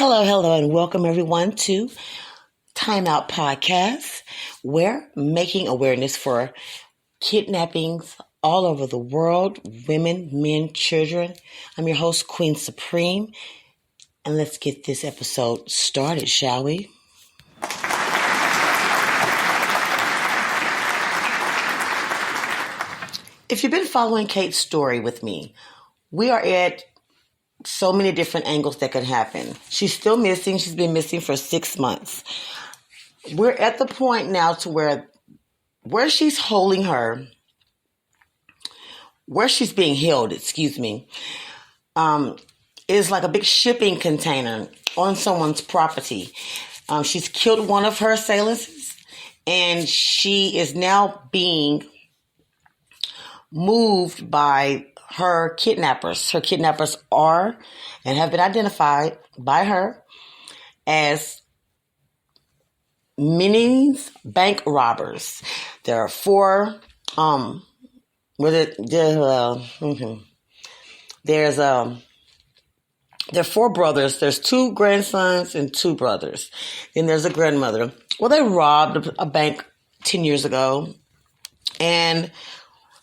Hello, and welcome everyone to Time Out Podcast. We're making awareness for kidnappings all over the world, women, men, children. I'm your host, Queen Supreme, and let's get this episode started, shall we? If you've been following Kate's story with me, we are at so many different angles that could happen. She's still missing. She's been missing for 6 months. We're at the point now to where she's holding her, where she's being held, is like a big shipping container on someone's property. She's killed one of her assailants, and she is now being moved by her kidnappers. Her kidnappers are and have been identified by her as Minnie's bank robbers. There are four. There are four brothers. There's two grandsons and two brothers. Then there's a grandmother. Well, they robbed a bank 10 years ago, and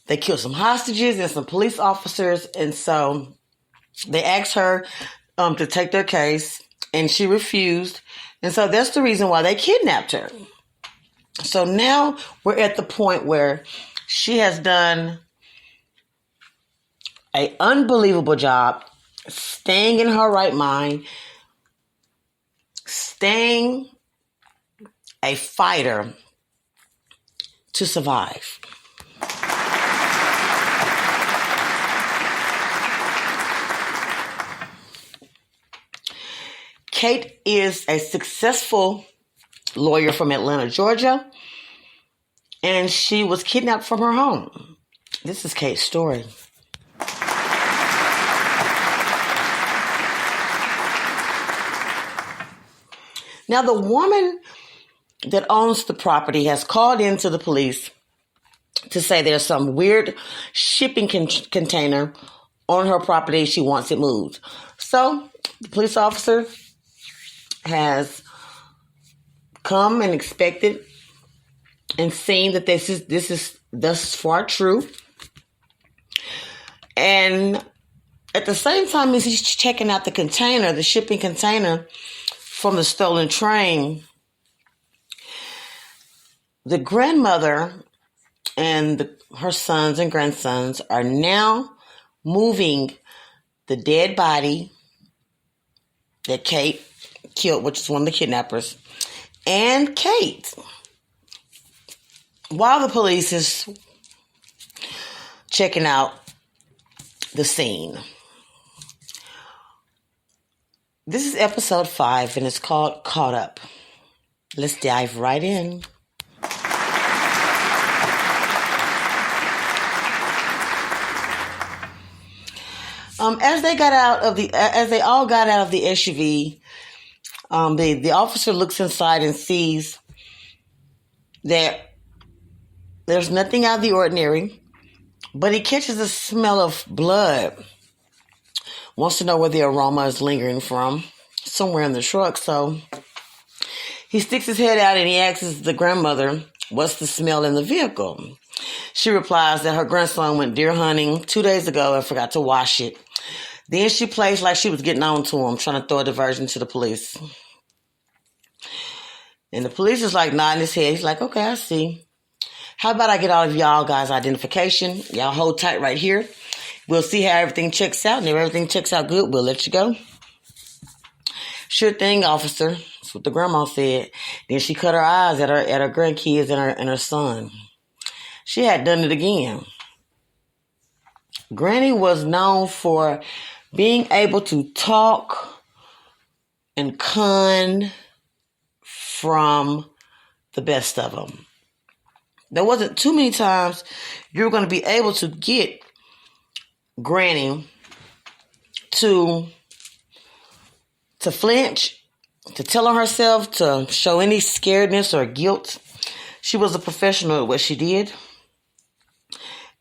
they killed some hostages and some police officers, and so they asked her to take their case, and she refused, and so that's the reason why they kidnapped her. So now we're at the point where she has done an unbelievable job staying in her right mind, staying a fighter to survive. Kate is a successful lawyer from Atlanta, Georgia, and she was kidnapped from her home. This is Kate's story. Now, the woman that owns the property has called into the police to say there's some weird shipping container on her property. She wants it moved. So the police officer has come and inspected and seen that this is thus far true. And at the same time as he's checking out the shipping container from the stolen train, the grandmother and her sons and grandsons are now moving the dead body that Kate killed, which is one of the kidnappers, and Kate, while the police is checking out the scene. This is episode 5, and it's called Caught Up. Let's dive right in. As they all got out of the SUV, the officer looks inside and sees that there's nothing out of the ordinary, but he catches a smell of blood. Wants to know where the aroma is lingering from, somewhere in the truck. So he sticks his head out and he asks the grandmother, "What's the smell in the vehicle?" She replies that her grandson went deer hunting 2 days ago and forgot to wash it. Then she plays like she was getting on to him, trying to throw a diversion to the police. And the police is like nodding his head. He's like, "Okay, I see. How about I get all of y'all guys' identification? Y'all hold tight right here. We'll see how everything checks out. And if everything checks out good, we'll let you go. Sure thing, officer. That's what the grandma said. Then she cut her eyes at her grandkids and her son. She had done it again. Granny was known for being able to talk and con from the best of them. There wasn't too many times you were going to be able to get Granny to flinch, to tell on herself, to show any scaredness or guilt. She was a professional at what she did.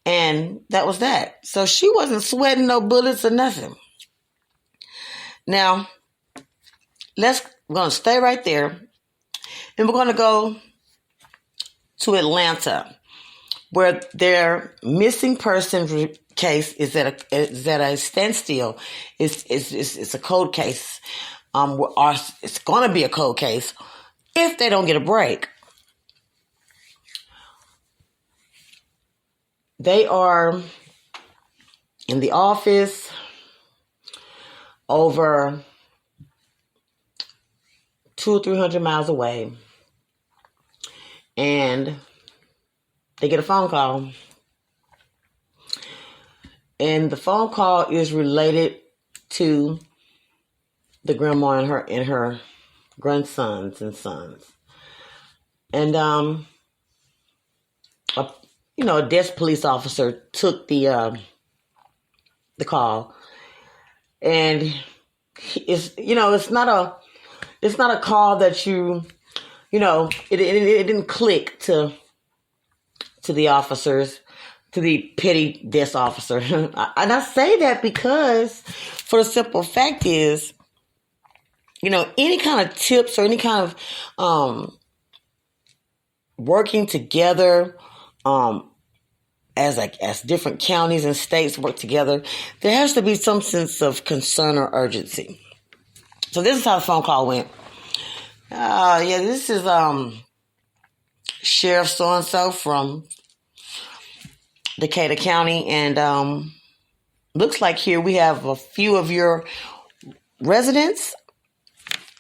And that was that. So she wasn't sweating no bullets or nothing. Now, we're going to stay right there. And we're going to go to Atlanta, where their missing person case is at a standstill. It's a cold case. It's going to be a cold case if they don't get a break. They are in the office over 200 or 300 miles away, and they get a phone call. And the phone call is related to the grandma and her grandsons and sons. And a desk police officer took the call, and it's not a call that it didn't click to the officers, to the petty desk officer. And I say that because, for the simple fact is, any kind of tips or any kind of working together, as different counties and states work together, there has to be some sense of concern or urgency. So this is how the phone call went. This is Sheriff so-and-so from Decatur County, and looks like here we have a few of your residents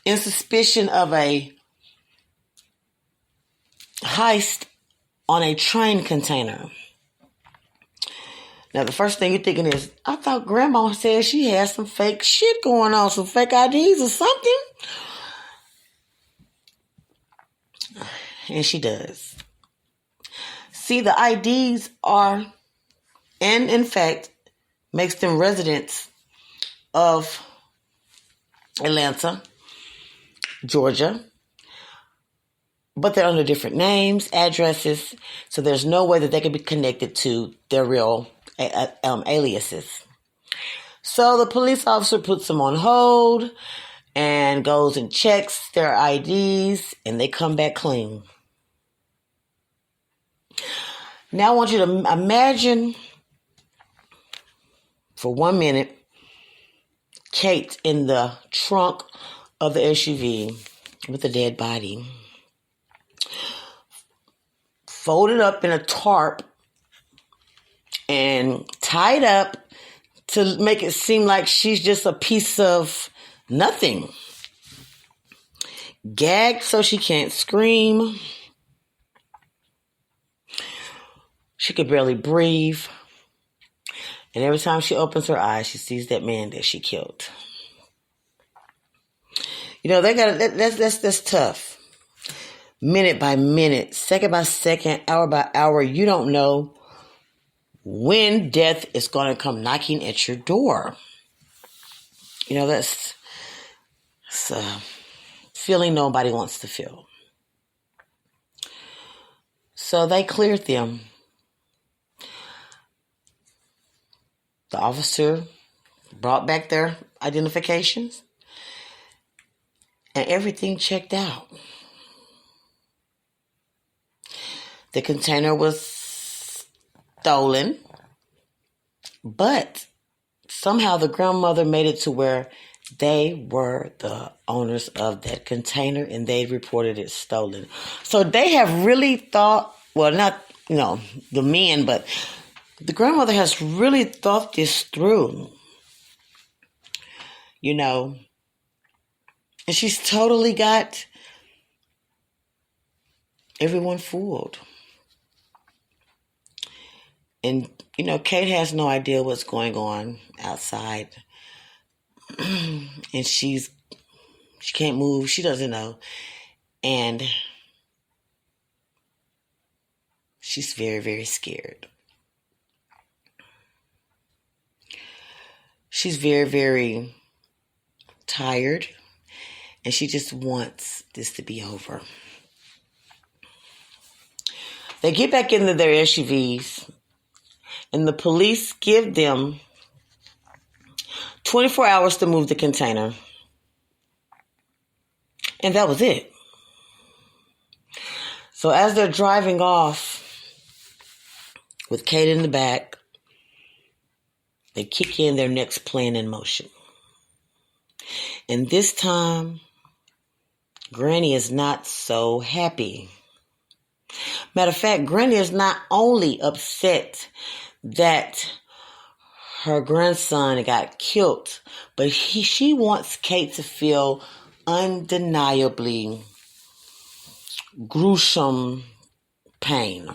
in suspicion of a heist on a train container. Now, the first thing you're thinking is, I thought Grandma said she had some fake shit going on, some fake IDs or something. And she does. See, the IDs are, and in fact, makes them residents of Atlanta, Georgia. But they're under different names, addresses, so there's no way that they can be connected to their real aliases. So the police officer puts them on hold and goes and checks their IDs, and they come back clean. Now I want you to imagine for 1 minute Kate in the trunk of the SUV with a dead body, folded up in a tarp and tied up to make it seem like she's just a piece of nothing. Gagged so she can't scream. She could barely breathe. And every time she opens her eyes, she sees that man that she killed. That's tough. Minute by minute, second by second, hour by hour, you don't know when death is going to come knocking at your door. That's a feeling nobody wants to feel. So they cleared them. The officer brought back their identifications, and everything checked out. The container was stolen, but somehow the grandmother made it to where they were the owners of that container, and they reported it stolen. So they have really thought, well, not, the men, but The grandmother has really thought this through, and she's totally got everyone fooled. And, Kate has no idea what's going on outside. And she can't move. She doesn't know. And she's very, very scared. She's very, very tired. And she just wants this to be over. They get back into their SUVs. And the police give them 24 hours to move the container. And that was it. So as they're driving off with Kate in the back, they kick in their next plan in motion. And this time, Granny is not so happy. Matter of fact, Granny is not only upset that her grandson got killed, but she wants Kate to feel undeniably gruesome pain.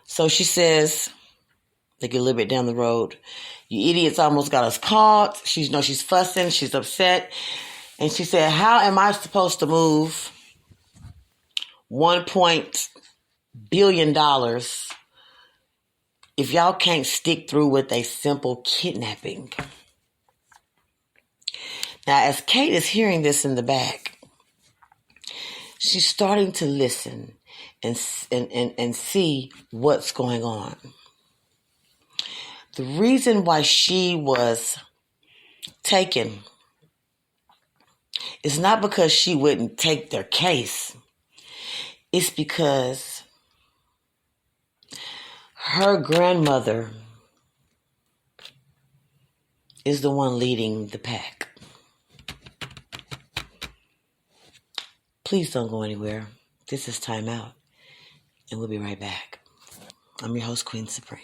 So she says, they get a little bit down the road, "You idiots almost got us caught." She's fussing, she's upset. And she said, "How am I supposed to move $1 billion if y'all can't stick through with a simple kidnapping?" Now, as Kate is hearing this in the back, she's starting to listen and see what's going on. The reason why she was taken is not because she wouldn't take their case. It's because her grandmother is the one leading the pack. Please don't go anywhere. This is Time Out, and we'll be right back. I'm your host, Queen Supreme.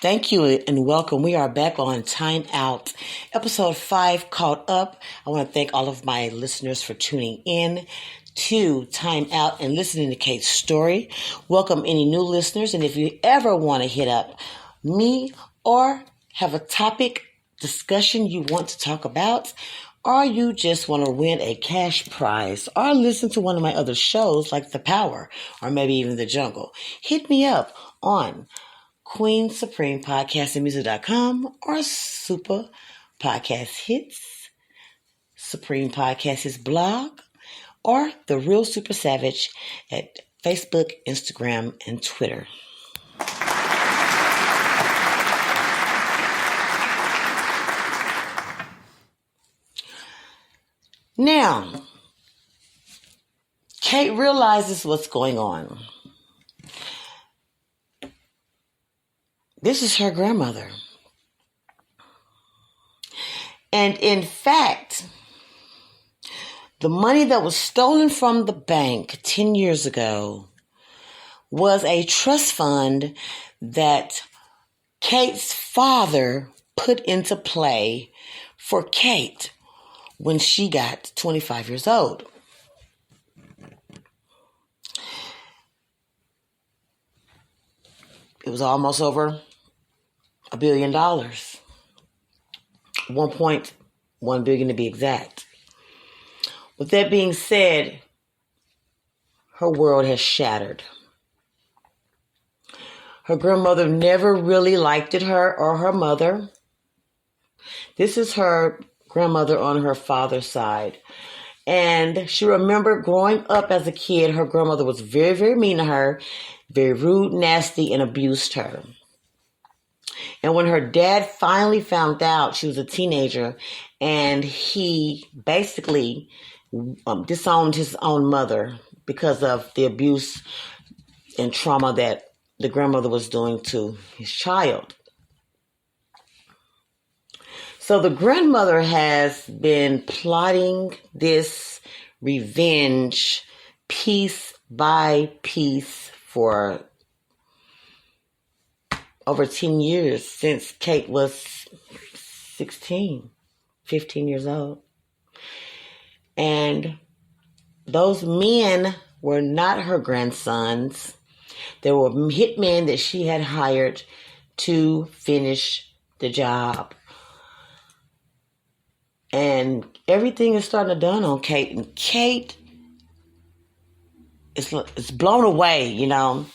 Thank you and welcome. We are back on Time Out, episode 5, Caught Up. I want to thank all of my listeners for tuning in to Time Out and listening to Kate's story. Welcome any new listeners. And if you ever want to hit up me or have a topic discussion you want to talk about, or you just want to win a cash prize or listen to one of my other shows like The Power or maybe even The Jungle, hit me up on Queen Supreme Podcast and Music.com or Super Podcast Hits, Supreme Podcast Hits blog, or The Real Super Savage at Facebook, Instagram, and Twitter. Now, Kate realizes what's going on. This is her grandmother. And in fact, the money that was stolen from the bank 10 years ago was a trust fund that Kate's father put into play for Kate when she got 25 years old. It was almost over $1 billion. 1.1 billion to be exact. With that being said, her world has shattered. Her grandmother never really liked her or her mother. This is her grandmother on her father's side. And she remembered growing up as a kid, her grandmother was very, very mean to her, very rude, nasty, and abused her. And when her dad finally found out she was a teenager, and he basically disowned his own mother because of the abuse and trauma that the grandmother was doing to his child. So the grandmother has been plotting this revenge piece by piece for over 10 years, since Kate was 15 years old. And those men were not her grandsons. They were hitmen that she had hired to finish the job. And everything is starting to dawn on Kate. And Kate is blown away, you know.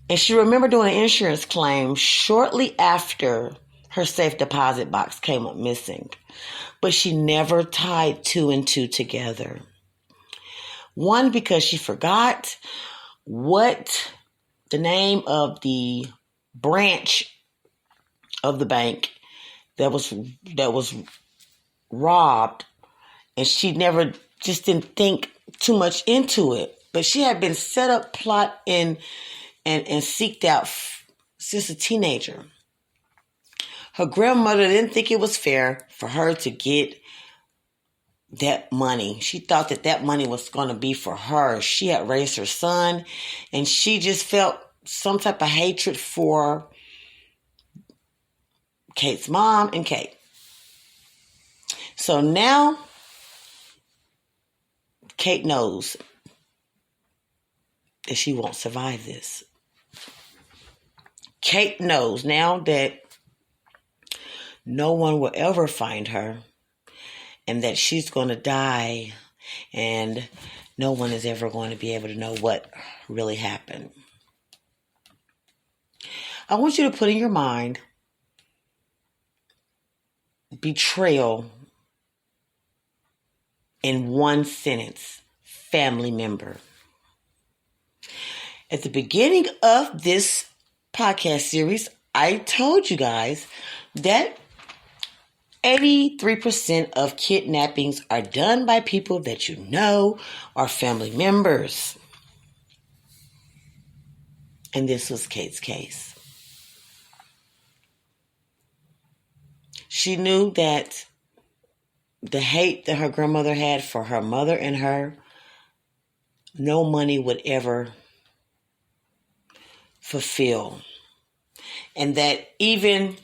And she remembered doing an insurance claim shortly after her safe deposit box came up missing. But she never tied two and two together. One, because she forgot what the name of the branch of the bank that was robbed, and she never just didn't think too much into it. But she had been set up, plot, and seeked out since a teenager. Her grandmother didn't think it was fair for her to get that money. She thought that money was going to be for her. She had raised her son, and she just felt some type of hatred for Kate's mom and Kate. So now Kate knows that she won't survive this. Kate knows now that no one will ever find her, and that she's going to die, and no one is ever going to be able to know what really happened. I want you to put in your mind betrayal in one sentence: family member. At the beginning of this podcast series, I told you guys that 83% of kidnappings are done by people that you know are family members. And this was Kate's case. She knew that the hate that her grandmother had for her mother and her, no money would ever fulfill. And that even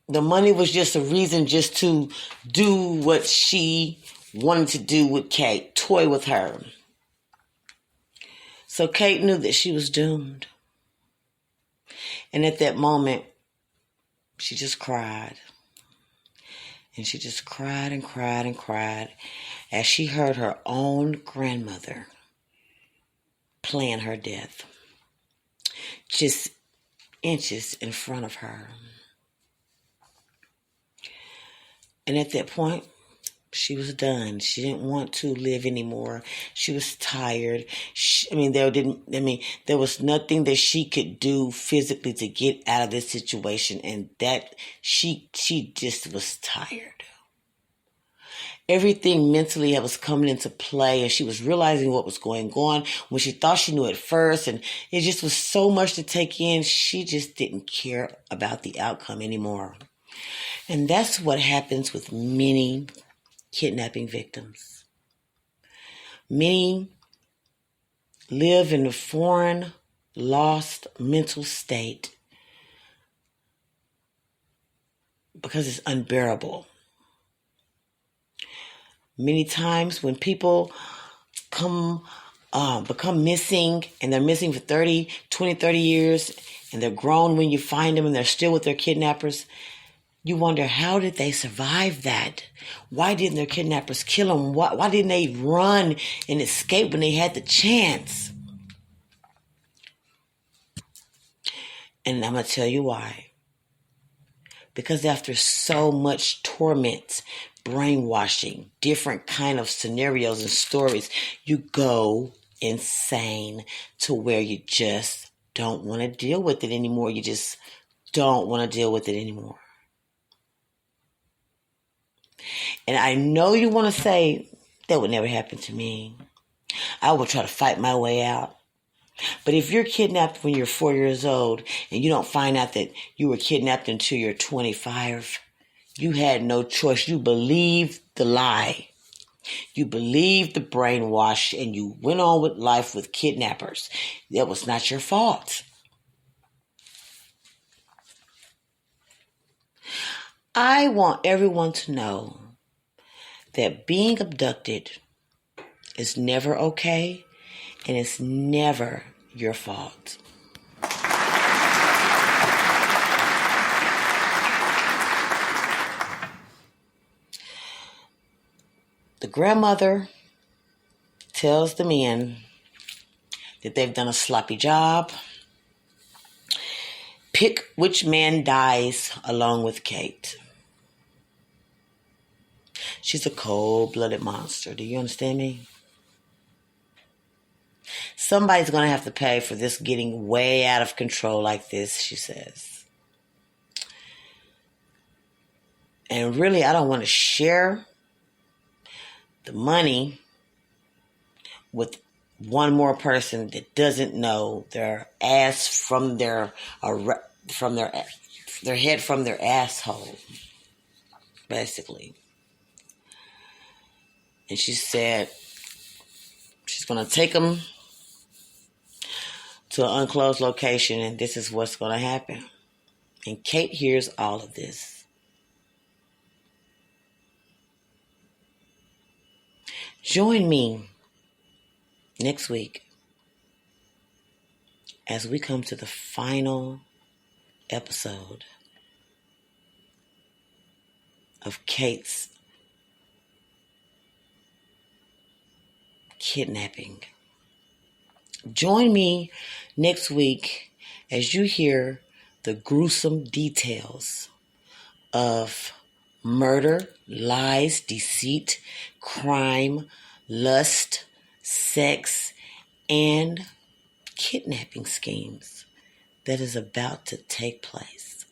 the money was just a reason just to do what she wanted to do with Kate, toy with her. So Kate knew that she was doomed. And at that moment, she just cried. And she just cried and cried and cried as she heard her own grandmother plan her death, just inches in front of her. And at that point, she was done. She didn't want to live anymore. She was tired. There was nothing that she could do physically to get out of this situation, and that she just was tired. Everything mentally that was coming into play, and she was realizing what was going on when she thought she knew at first, and it just was so much to take in. She just didn't care about the outcome anymore. And that's what happens with many kidnapping victims. Many live in a foreign, lost mental state because it's unbearable. Many times when people become missing, and they're missing for 30 years, and they're grown when you find them and they're still with their kidnappers, you wonder, how did they survive that? Why didn't their kidnappers kill them? Why didn't they run and escape when they had the chance? And I'm going to tell you why. Because after so much torment, brainwashing, different kind of scenarios and stories, you go insane to where you just don't want to deal with it anymore. You just don't want to deal with it anymore. And I know you want to say, that would never happen to me. I will try to fight my way out. But if you're kidnapped when you're 4 years old and you don't find out that you were kidnapped until you're 25, you had no choice. You believed the lie. You believed the brainwash, and you went on with life with kidnappers. That was not your fault. I want everyone to know that being abducted is never okay, and it's never your fault. The grandmother tells the men that they've done a sloppy job. Pick which man dies along with Kate. She's a cold-blooded monster. Do you understand me? Somebody's going to have to pay for this getting way out of control like this, she says. And really, I don't want to share the money with one more person that doesn't know their ass from their head from their asshole, basically. And she said she's going to take them to an unclosed location, and this is what's going to happen. And Kate hears all of this. Join me next week as we come to the final episode of Kate's kidnapping. Join me next week as you hear the gruesome details of murder, lies, deceit, crime, lust, sex, and kidnapping schemes that is about to take place.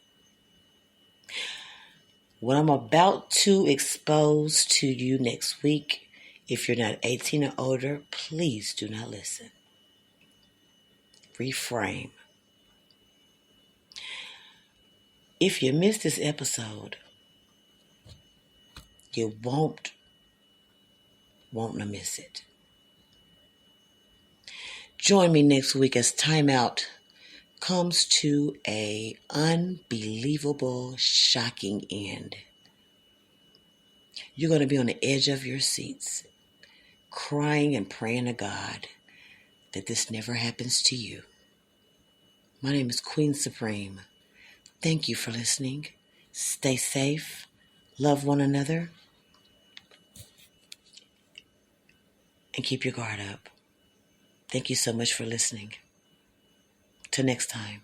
What I'm about to expose to you next week, if you're not 18 or older, please do not listen. Reframe. If you missed this episode, you won't miss it. Join me next week as Time Out comes to a unbelievable, shocking end. You're going to be on the edge of your seats, crying and praying to God that this never happens to you. My name is Queen Supreme. Thank you for listening. Stay safe. Love one another. And keep your guard up. Thank you so much for listening. Till next time.